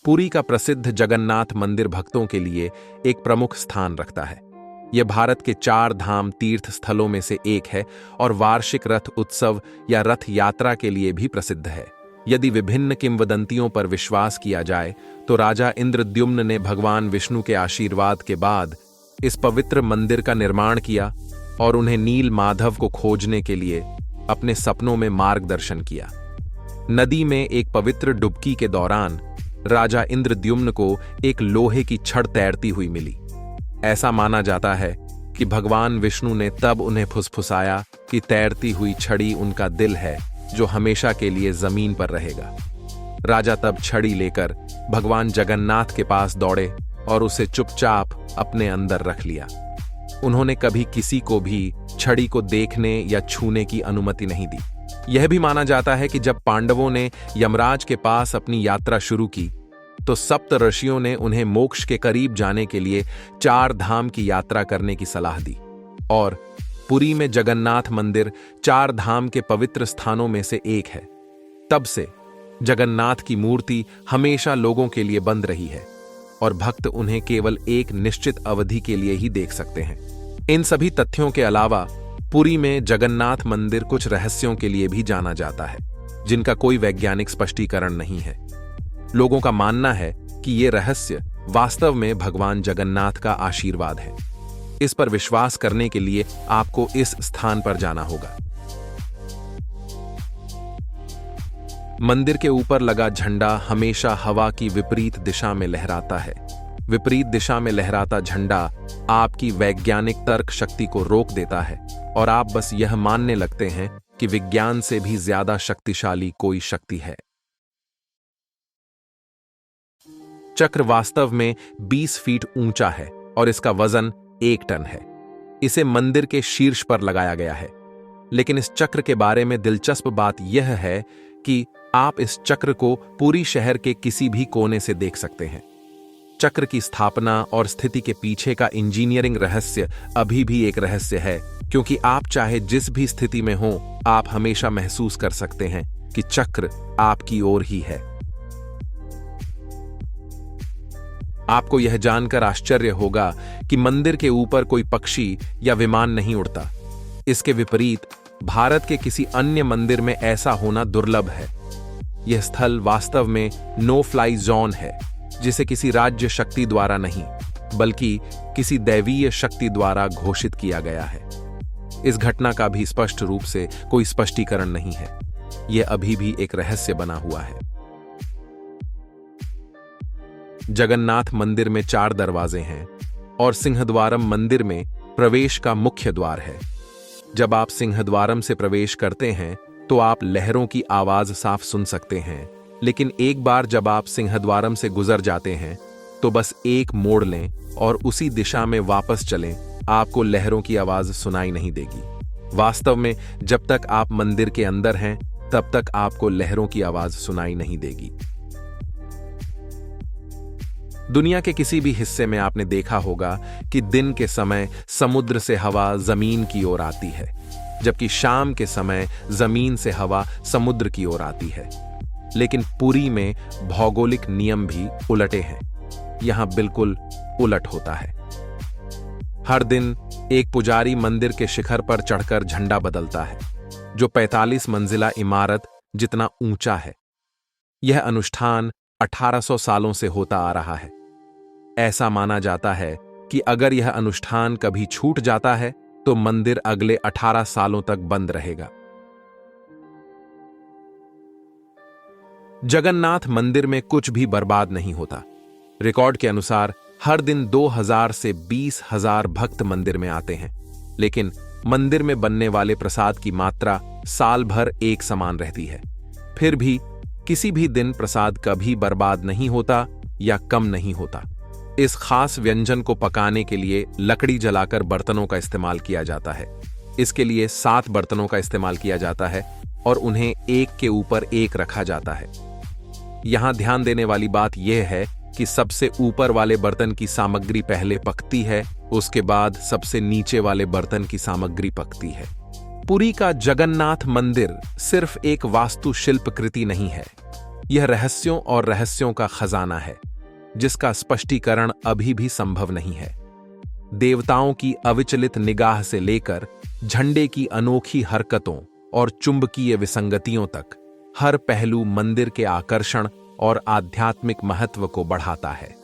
पुरी का प्रसिद्ध जगन्नाथ मंदिर भक्तों के लिए एक प्रमुख स्थान रखता है। यह भारत के 4 धाम तीर्थ स्थलों में से एक है और वार्षिक रथ उत्सव या रथ यात्रा के लिए भी प्रसिद्ध है। यदि विभिन्न किंवदंतियों पर विश्वास किया जाए तो राजा इंद्रद्युम्न ने भगवान विष्णु के आशीर्वाद के बाद इस पवित्र मंदिर का निर्माण किया और उन्हें नील माधव को खोजने के लिए अपने सपनों में मार्गदर्शन किया। नदी में एक पवित्र डुबकी के दौरान राजा इंद्रद्युम्न को एक लोहे की छड़ तैरती हुई मिली। ऐसा माना जाता है कि भगवान विष्णु ने तब उन्हें फुसफुसाया कि तैरती हुई छड़ी उनका दिल है जो हमेशा के लिए जमीन पर रहेगा। राजा तब छड़ी लेकर भगवान जगन्नाथ के पास दौड़े और उसे चुपचाप अपने अंदर रख लिया। उन्होंने कभी किसी को भी छड़ी को देखने या छूने की अनुमति नहीं दी। यह भी माना जाता है कि जब पांडवों ने यमराज के पास अपनी यात्रा शुरू की तो सप्त ऋषियों ने उन्हें मोक्ष के करीब जाने के लिए 4 धाम की यात्रा करने की सलाह दी और पुरी में जगन्नाथ मंदिर 4 धाम के पवित्र स्थानों में से एक है। तब से जगन्नाथ की मूर्ति हमेशा लोगों के लिए बंद रही है और भक्त उन्हें केवल एक निश्चित अवधि के लिए ही देख सकते हैं। इन सभी तथ्यों के अलावा पुरी में जगन्नाथ मंदिर कुछ रहस्यों के लिए भी जाना जाता है जिनका कोई वैज्ञानिक स्पष्टीकरण नहीं है। लोगों का मानना है कि ये रहस्य वास्तव में भगवान जगन्नाथ का आशीर्वाद है। इस पर विश्वास करने के लिए आपको इस स्थान पर जाना होगा। मंदिर के ऊपर लगा झंडा हमेशा हवा की विपरीत दिशा में लहराता है। विपरीत दिशा में लहराता झंडा आपकी वैज्ञानिक तर्क शक्ति को रोक देता है और आप बस यह मानने लगते हैं कि विज्ञान से भी ज्यादा शक्तिशाली कोई शक्ति है। चक्र वास्तव में 20 फीट ऊंचा है और इसका वजन 1 टन है। इसे मंदिर के शीर्ष पर लगाया गया है। लेकिन इस चक्र के बारे में दिलचस्प बात यह है कि आप इस चक्र को पूरी शहर के किसी भी कोने से देख सकते हैं। चक्र की स्थापना और स्थिति के पीछे का इंजीनियरिंग रहस्य अभी भी एक रहस्य है, क्योंकि आप चाहे जिस भी स्थिति में हो, आप हमेशा महसूस कर सकते हैं कि चक्र आपकी ओर ही है। आपको यह जानकर आश्चर्य होगा कि मंदिर के ऊपर कोई पक्षी या विमान नहीं उड़ता। इसके विपरीत भारत के किसी अन्य मंदिर में ऐसा होना दुर्लभ है। यह स्थल वास्तव में नो फ्लाई जोन है, जिसे किसी राज्य शक्ति द्वारा नहीं बल्कि किसी दैवीय शक्ति द्वारा घोषित किया गया है। इस घटना का भी स्पष्ट रूप से कोई स्पष्टीकरण नहीं है। यह अभी भी एक रहस्य बना हुआ है। जगन्नाथ मंदिर में 4 दरवाजे हैं और सिंहद्वारम मंदिर में प्रवेश का मुख्य द्वार है। जब आप सिंहद्वारम से प्रवेश करते हैं तो आप लहरों की आवाज साफ सुन सकते हैं, लेकिन एक बार जब आप सिंहद्वारम से गुजर जाते हैं तो बस एक मोड़ लें और उसी दिशा में वापस चलें, आपको लहरों की आवाज सुनाई नहीं देगी। वास्तव में जब तक आप मंदिर के अंदर हैं तब तक आपको लहरों की आवाज सुनाई नहीं देगी। दुनिया के किसी भी हिस्से में आपने देखा होगा कि दिन के समय समुद्र से हवा जमीन की ओर आती है, जबकि शाम के समय जमीन से हवा समुद्र की ओर आती है। लेकिन पुरी में भौगोलिक नियम भी उलटे हैं। यहां बिल्कुल उलट होता है। हर दिन एक पुजारी मंदिर के शिखर पर चढ़कर झंडा बदलता है, जो 45 मंजिला इमारत जितना ऊंचा है। यह अनुष्ठान 1800 सालों से होता आ रहा है। ऐसा माना जाता है कि अगर यह अनुष्ठान कभी छूट जाता है तो मंदिर अगले 18 सालों तक बंद रहेगा। जगन्नाथ मंदिर में कुछ भी बर्बाद नहीं होता। रिकॉर्ड के अनुसार हर दिन 2000 से 20,000 भक्त मंदिर में आते हैं, लेकिन मंदिर में बनने वाले प्रसाद की मात्रा साल भर एक समान रहती है। फिर भी किसी भी दिन प्रसाद कभी बर्बाद नहीं होता या कम नहीं होता। इस खास व्यंजन को पकाने के लिए लकड़ी जलाकर बर्तनों का इस्तेमाल किया जाता है। इसके लिए 7 बर्तनों का इस्तेमाल किया जाता है और उन्हें एक के ऊपर एक रखा जाता है। यहां ध्यान देने वाली बात यह है कि सबसे ऊपर वाले बर्तन की सामग्री पहले पकती है, उसके बाद सबसे नीचे वाले बर्तन की सामग्री पकती है। पुरी का जगन्नाथ मंदिर सिर्फ एक वास्तुशिल्प कृति नहीं है, यह रहस्यों और रहस्यों का खजाना है, जिसका स्पष्टीकरण अभी भी संभव नहीं है। देवताओं की अविचलित निगाह से लेकर झंडे की अनोखी हरकतों और चुंबकीय विसंगतियों तक, हर पहलू मंदिर के आकर्षण और आध्यात्मिक महत्व को बढ़ाता है।